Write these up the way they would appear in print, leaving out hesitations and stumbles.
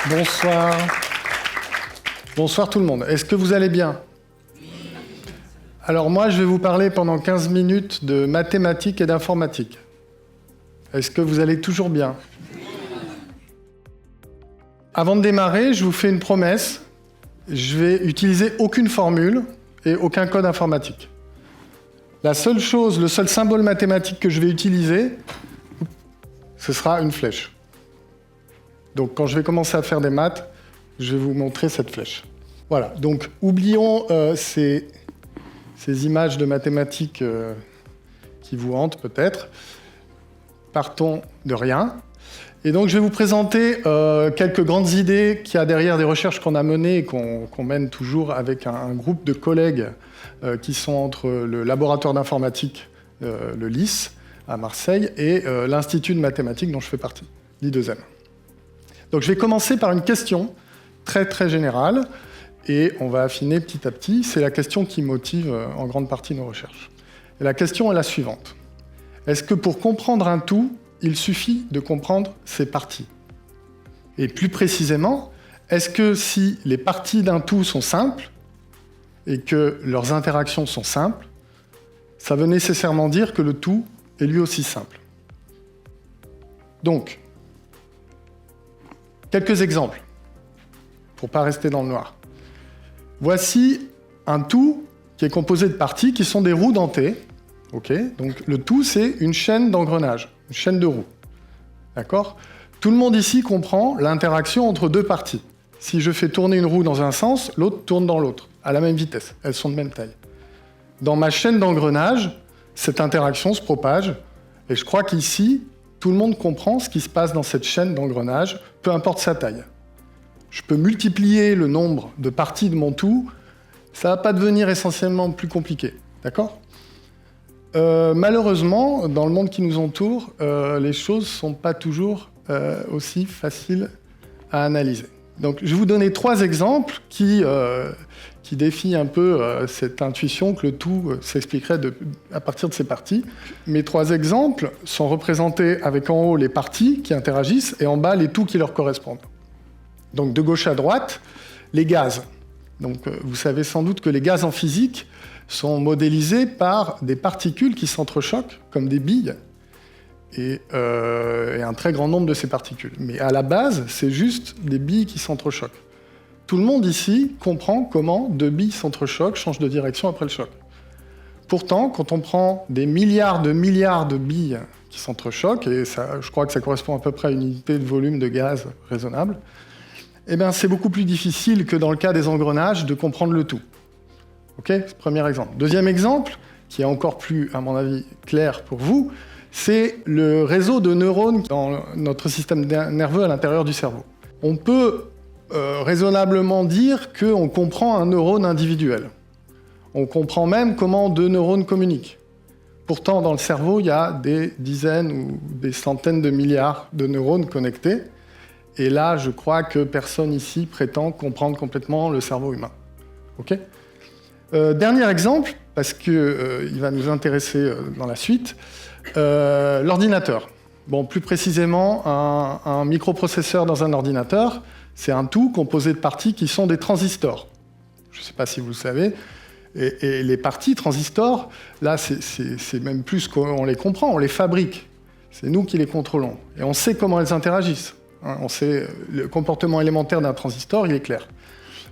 Bonsoir. Bonsoir tout le monde. Est-ce que vous allez bien? Alors moi, je vais vous parler pendant 15 minutes de mathématiques et d'informatique. Est-ce que vous allez toujours bien? Avant de démarrer, je vous fais une promesse. Je vais utiliser aucune formule et aucun code informatique. La seule chose, le seul symbole mathématique que je vais utiliser, ce sera une flèche. Donc quand je vais commencer à faire des maths, je vais vous montrer cette flèche. Voilà, donc oublions ces images de mathématiques qui vous hantent peut-être. Partons de rien. Et donc je vais vous présenter quelques grandes idées qu'il y a derrière des recherches qu'on a menées et qu'on mène toujours avec un groupe de collègues qui sont entre le laboratoire d'informatique, le LIS, à Marseille, et l'Institut de mathématiques dont je fais partie, l'I2M. Donc je vais commencer par une question très très générale, et on va affiner petit à petit. C'est la question qui motive en grande partie nos recherches. Et la question est la suivante. Est-ce que pour comprendre un tout, il suffit de comprendre ses parties? Et plus précisément, est-ce que si les parties d'un tout sont simples, et que leurs interactions sont simples, ça veut nécessairement dire que le tout est lui aussi simple? Donc, quelques exemples, pour ne pas rester dans le noir. Voici un tout qui est composé de parties qui sont des roues dentées. Okay, donc le tout, c'est une chaîne d'engrenage, une chaîne de roues. D'accord? Tout le monde ici comprend l'interaction entre deux parties. Si je fais tourner une roue dans un sens, l'autre tourne dans l'autre, à la même vitesse. Elles sont de même taille. Dans ma chaîne d'engrenage, cette interaction se propage, et je crois qu'ici, tout le monde comprend ce qui se passe dans cette chaîne d'engrenage, peu importe sa taille. Je peux multiplier le nombre de parties de mon tout, ça ne va pas devenir essentiellement plus compliqué. D'accord ? Malheureusement, dans le monde qui nous entoure, les choses ne sont pas toujours aussi faciles à analyser. Donc, je vais vous donner 3 exemples qui défient un peu cette intuition que le tout s'expliquerait à partir de ces parties. Mes 3 exemples sont représentés avec en haut les parties qui interagissent et en bas les tout qui leur correspondent. Donc, de gauche à droite, les gaz. Donc, vous savez sans doute que les gaz en physique sont modélisés par des particules qui s'entrechoquent, comme des billes, et un très grand nombre de ces particules. Mais à la base, c'est juste des billes qui s'entrechoquent. Tout le monde ici comprend comment 2 billes s'entrechoquent, changent de direction après le choc. Pourtant, quand on prend des milliards de billes qui s'entrechoquent, et ça, je crois que ça correspond à peu près à une unité de volume de gaz raisonnable, eh bien, c'est beaucoup plus difficile que dans le cas des engrenages de comprendre le tout. Ok, premier exemple. Deuxième exemple, qui est encore plus, à mon avis, clair pour vous, c'est le réseau de neurones dans notre système nerveux à l'intérieur du cerveau. On peut raisonnablement dire qu'on comprend un neurone individuel. On comprend même comment 2 neurones communiquent. Pourtant, dans le cerveau, il y a des dizaines ou des centaines de milliards de neurones connectés. Et là, je crois que personne ici prétend comprendre complètement le cerveau humain. Ok ? Dernier exemple, parce qu'il va nous intéresser dans la suite, l'ordinateur. Bon, plus précisément, un microprocesseur dans un ordinateur, c'est un tout composé de parties qui sont des transistors. Je ne sais pas si vous le savez. Et les parties transistors, là, c'est même plus qu'on les comprend, on les fabrique. C'est nous qui les contrôlons. Et on sait comment elles interagissent. On sait le comportement élémentaire d'un transistor, il est clair.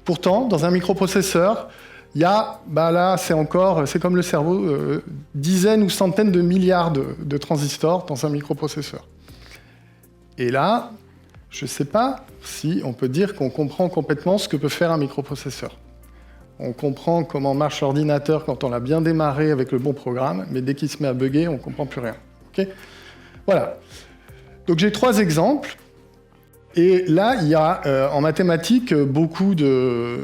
Pourtant, dans un microprocesseur, il y a, là, c'est comme le cerveau, dizaines ou centaines de milliards de transistors dans un microprocesseur. Et là, je ne sais pas si on peut dire qu'on comprend complètement ce que peut faire un microprocesseur. On comprend comment marche l'ordinateur quand on l'a bien démarré avec le bon programme, mais dès qu'il se met à bugger, on ne comprend plus rien. Okay ? Voilà. Donc j'ai 3 exemples. Et là, il y a en mathématiques beaucoup de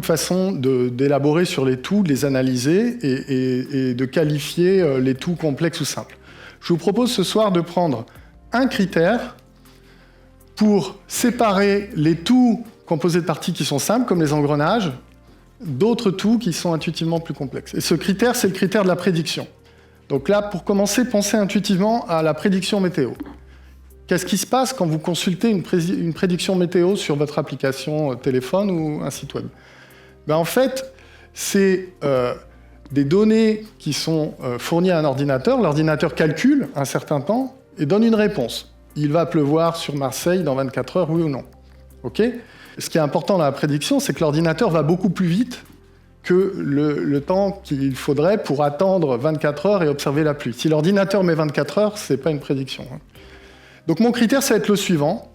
façons d'élaborer sur les tout, de les analyser et de qualifier les tout complexes ou simples. Je vous propose ce soir de prendre un critère pour séparer les tout composés de parties qui sont simples, comme les engrenages, d'autres tout qui sont intuitivement plus complexes. Et ce critère, c'est le critère de la prédiction. Donc là, pour commencer, pensez intuitivement à la prédiction météo. Qu'est-ce qui se passe quand vous consultez une prédiction météo sur votre application téléphone ou un site web? En fait, c'est des données qui sont fournies à un ordinateur. L'ordinateur calcule un certain temps et donne une réponse. Il va pleuvoir sur Marseille dans 24 heures, oui ou non. Okay? Ce qui est important dans la prédiction, c'est que l'ordinateur va beaucoup plus vite que le temps qu'il faudrait pour attendre 24 heures et observer la pluie. Si l'ordinateur met 24 heures, ce n'est pas une prédiction. Donc mon critère, ça va être le suivant.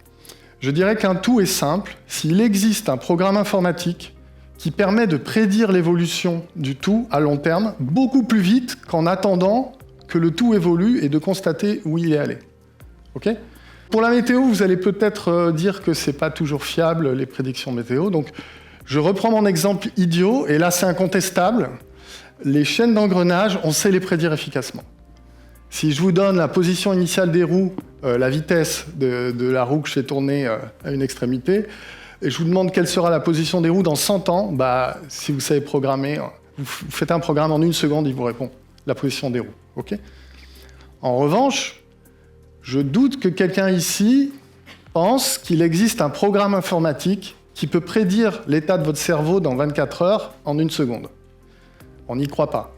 Je dirais qu'un tout est simple s'il existe un programme informatique qui permet de prédire l'évolution du tout à long terme beaucoup plus vite qu'en attendant que le tout évolue et de constater où il est allé. Okay? Pour la météo, vous allez peut-être dire que ce n'est pas toujours fiable, les prédictions météo. Donc, je reprends mon exemple idiot, et là, c'est incontestable. Les chaînes d'engrenage, on sait les prédire efficacement. Si je vous donne la position initiale des roues, la vitesse de la roue que je fais tourner à une extrémité, et je vous demande quelle sera la position des roues dans 100 ans, si vous savez programmer, vous faites un programme en 1 seconde, il vous répond la position des roues. Okay? En revanche, je doute que quelqu'un ici pense qu'il existe un programme informatique qui peut prédire l'état de votre cerveau dans 24 heures en 1 seconde. On n'y croit pas.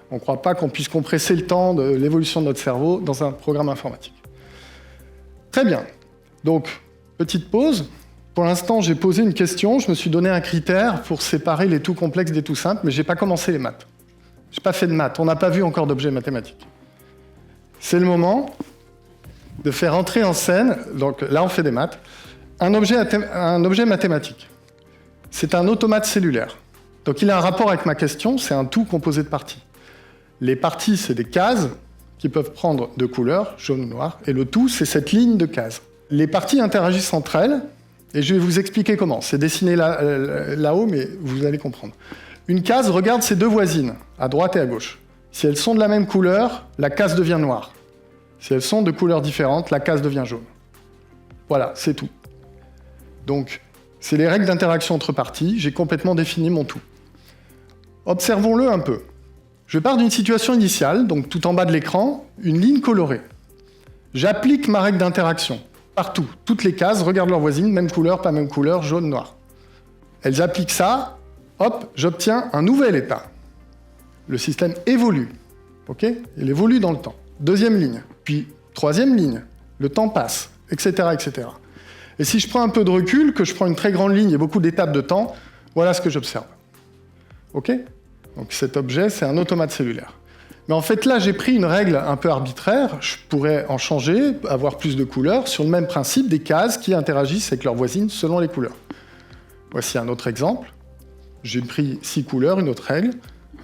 On ne croit pas qu'on puisse compresser le temps de l'évolution de notre cerveau dans un programme informatique. Très bien. Donc, petite pause. Pour l'instant, j'ai posé une question, je me suis donné un critère pour séparer les tout complexes des tout simples, mais je n'ai pas commencé les maths. Je n'ai pas fait de maths, on n'a pas vu encore d'objet mathématique. C'est le moment de faire entrer en scène, donc là on fait des maths, un objet mathématique. C'est un automate cellulaire. Donc il a un rapport avec ma question, c'est un tout composé de parties. Les parties, c'est des cases qui peuvent prendre deux couleurs, jaune ou noir, et le tout, c'est cette ligne de cases. Les parties interagissent entre elles, et je vais vous expliquer comment. C'est dessiné là-haut, mais vous allez comprendre. Une case regarde ses deux voisines, à droite et à gauche. Si elles sont de la même couleur, la case devient noire. Si elles sont de couleurs différentes, la case devient jaune. Voilà, c'est tout. Donc, c'est les règles d'interaction entre parties, j'ai complètement défini mon tout. Observons-le un peu. Je pars d'une situation initiale, donc tout en bas de l'écran, une ligne colorée. J'applique ma règle d'interaction, partout. Toutes les cases regardent leurs voisines, même couleur, pas même couleur, jaune, noir. Elles appliquent ça, hop, j'obtiens un nouvel état. Le système évolue, ok? Il évolue dans le temps. Deuxième ligne, puis troisième ligne, le temps passe, etc., etc. Et si je prends un peu de recul, que je prends une très grande ligne et beaucoup d'étapes de temps, voilà ce que j'observe. OK? Donc cet objet, c'est un automate cellulaire. Mais en fait, là, j'ai pris une règle un peu arbitraire, je pourrais en changer, avoir plus de couleurs, sur le même principe des cases qui interagissent avec leurs voisines selon les couleurs. Voici un autre exemple. J'ai pris 6 couleurs, une autre règle,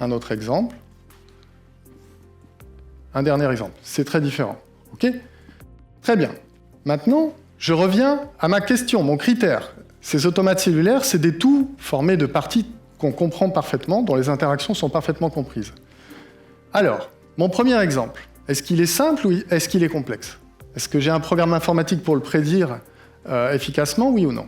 un autre exemple, un dernier exemple. C'est très différent. OK? Très bien. Maintenant, je reviens à ma question, mon critère. Ces automates cellulaires, c'est des tout formés de parties qu'on comprend parfaitement, dont les interactions sont parfaitement comprises. Alors, mon premier exemple, est-ce qu'il est simple ou est-ce qu'il est complexe? Est-ce que j'ai un programme informatique pour le prédire efficacement, oui ou non?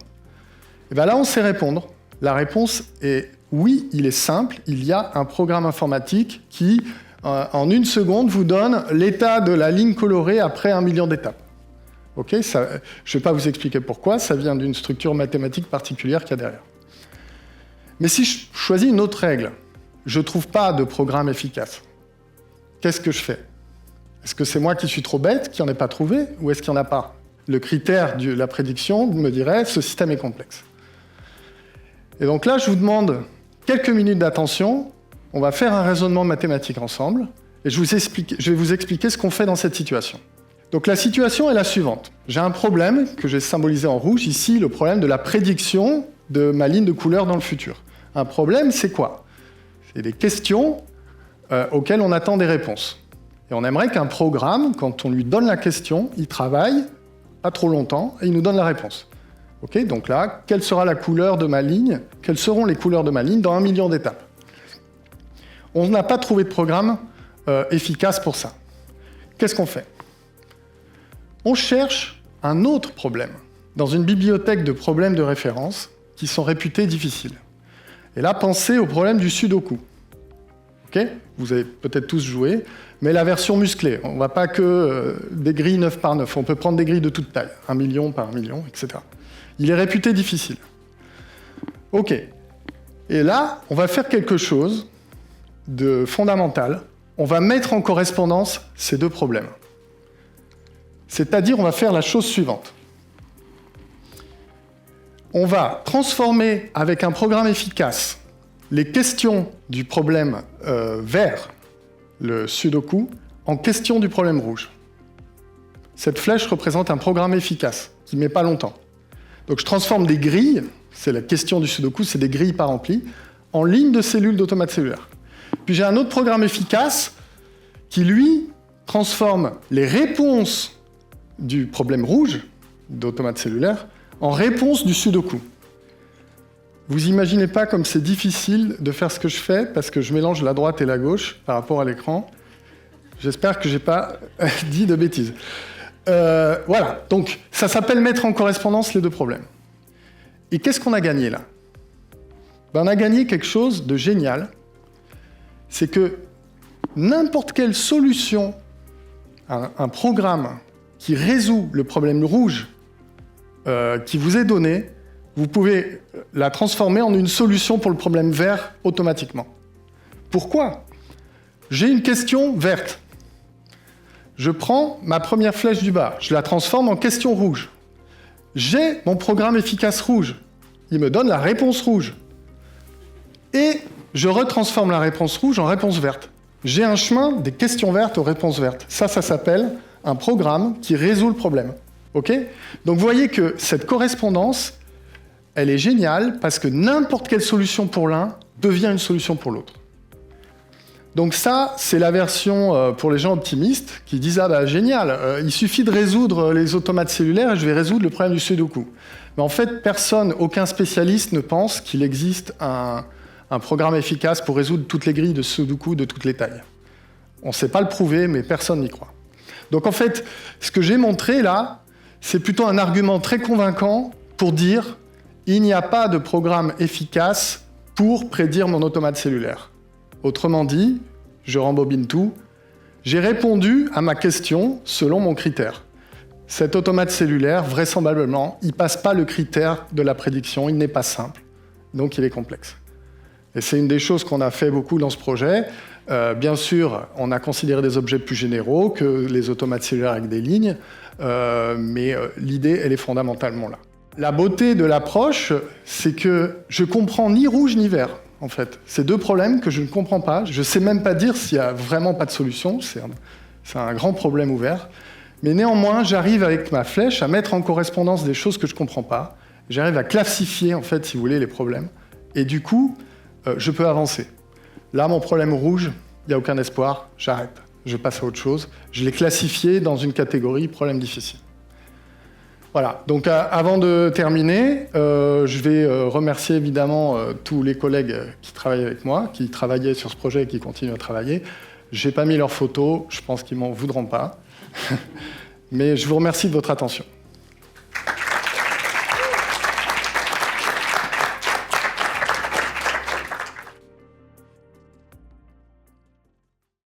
Et bien là, on sait répondre. La réponse est oui, il est simple. Il y a un programme informatique qui, en 1 seconde, vous donne l'état de la ligne colorée après 1 million d'étapes. Okay, je ne vais pas vous expliquer pourquoi, ça vient d'une structure mathématique particulière qu'il y a derrière. Mais si je choisis une autre règle, je ne trouve pas de programme efficace. Qu'est-ce que je fais? Est-ce que c'est moi qui suis trop bête, qui n'en ai pas trouvé, ou est-ce qu'il n'y en a pas? Le critère de la prédiction me dirait « ce système est complexe ». Et donc là, je vous demande quelques minutes d'attention, on va faire un raisonnement mathématique ensemble, et je vais vous expliquer ce qu'on fait dans cette situation. Donc la situation est la suivante. J'ai un problème que j'ai symbolisé en rouge, ici, le problème de la prédiction de ma ligne de couleur dans le futur. Un problème, c'est quoi? C'est des questions auxquelles on attend des réponses. Et on aimerait qu'un programme, quand on lui donne la question, il travaille pas trop longtemps et il nous donne la réponse. Okay, donc là, quelle sera la couleur de ma ligne? Quelles seront les couleurs de ma ligne dans 1 million d'étapes? On n'a pas trouvé de programme efficace pour ça. Qu'est-ce qu'on fait? On cherche un autre problème dans une bibliothèque de problèmes de référence qui sont réputés difficiles. Et là, pensez au problème du Sudoku. Okay, vous avez peut-être tous joué, mais la version musclée. On ne va pas que des grilles 9 par 9. On peut prendre des grilles de toute taille, 1 million par 1 million, etc. Il est réputé difficile. OK. Et là, on va faire quelque chose de fondamental. On va mettre en correspondance ces deux problèmes. C'est-à-dire, on va faire la chose suivante. On va transformer avec un programme efficace les questions du problème vert, le sudoku, en questions du problème rouge. Cette flèche représente un programme efficace qui ne met pas longtemps. Donc je transforme des grilles, c'est la question du sudoku, c'est des grilles pas remplies, en lignes de cellules d'automates cellulaires. Puis j'ai un autre programme efficace qui, lui, transforme les réponses du problème rouge d'automates cellulaires en réponses du sudoku. Vous imaginez pas comme c'est difficile de faire ce que je fais parce que je mélange la droite et la gauche par rapport à l'écran. J'espère que j'ai pas dit de bêtises. Voilà, donc ça s'appelle mettre en correspondance les deux problèmes. Et qu'est-ce qu'on a gagné là? On a gagné quelque chose de génial. C'est que n'importe quelle solution, un programme qui résout le problème rouge qui vous est donné, vous pouvez la transformer en une solution pour le problème vert automatiquement. Pourquoi? J'ai une question verte. Je prends ma première flèche du bas, je la transforme en question rouge. J'ai mon programme efficace rouge. Il me donne la réponse rouge. Et je retransforme la réponse rouge en réponse verte. J'ai un chemin des questions vertes aux réponses vertes. Ça s'appelle un programme qui résout le problème. OK? Donc vous voyez que cette correspondance, elle est géniale parce que n'importe quelle solution pour l'un devient une solution pour l'autre. Donc ça, c'est la version pour les gens optimistes qui disent « Ah bah génial, il suffit de résoudre les automates cellulaires et je vais résoudre le problème du sudoku. » Mais en fait, personne, aucun spécialiste ne pense qu'il existe un programme efficace pour résoudre toutes les grilles de sudoku de toutes les tailles. On ne sait pas le prouver, mais personne n'y croit. Donc en fait, ce que j'ai montré là, c'est plutôt un argument très convaincant pour dire « Il n'y a pas de programme efficace pour prédire mon automate cellulaire. » Autrement dit, je rembobine tout, j'ai répondu à ma question selon mon critère. Cet automate cellulaire, vraisemblablement, il ne passe pas le critère de la prédiction, il n'est pas simple, donc il est complexe. Et c'est une des choses qu'on a fait beaucoup dans ce projet. Bien sûr, on a considéré des objets plus généraux que les automates cellulaires avec des lignes, mais l'idée, elle est fondamentalement là. La beauté de l'approche, c'est que je comprends ni rouge ni vert. En fait, c'est deux problèmes que je ne comprends pas. Je ne sais même pas dire s'il n'y a vraiment pas de solution. C'est un grand problème ouvert. Mais néanmoins, j'arrive avec ma flèche à mettre en correspondance des choses que je ne comprends pas. J'arrive à classifier, en fait, si vous voulez, les problèmes. Et du coup, je peux avancer. Là, mon problème rouge, il n'y a aucun espoir, j'arrête. Je passe à autre chose. Je l'ai classifié dans une catégorie problème difficile. Voilà, donc avant de terminer, je vais remercier évidemment tous les collègues qui travaillent avec moi, qui travaillaient sur ce projet et qui continuent à travailler. Je n'ai pas mis leurs photos, je pense qu'ils ne m'en voudront pas. Mais je vous remercie de votre attention.